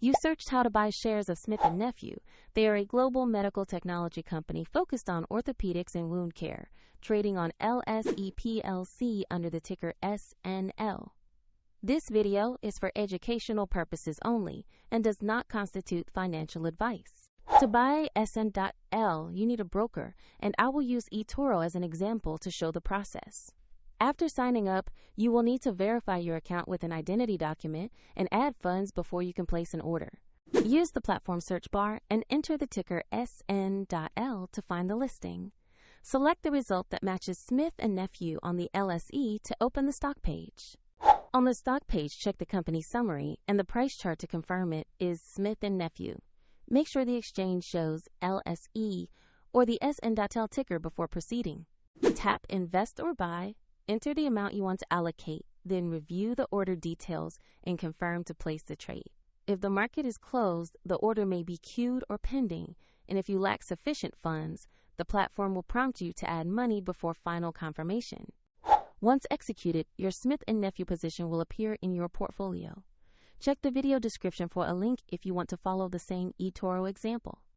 You searched how to buy shares of Smith Nephew. They are a global medical technology company focused on orthopedics and wound care, trading on LSEPLC under the ticker SN.L. This video is for educational purposes only and does not constitute financial advice. To buy SN.L, you need a broker, and I will use eToro as an example to show the process. After signing up, you will need to verify your account with an identity document and add funds before you can place an order. Use the platform search bar and enter the ticker SN.L to find the listing. Select the result that matches Smith Nephew on the LSE to open the stock page. On the stock page, check the company summary, and the price chart to confirm it is Smith Nephew. Make sure the exchange shows LSE or the SN.L ticker before proceeding. Tap Invest or Buy, enter the amount you want to allocate, then review the order details and confirm to place the trade. If the market is closed, the order may be queued or pending, and if you lack sufficient funds, the platform will prompt you to add money before final confirmation. Once executed, your Smith Nephew position will appear in your portfolio. Check the video description for a link if you want to follow the same eToro example.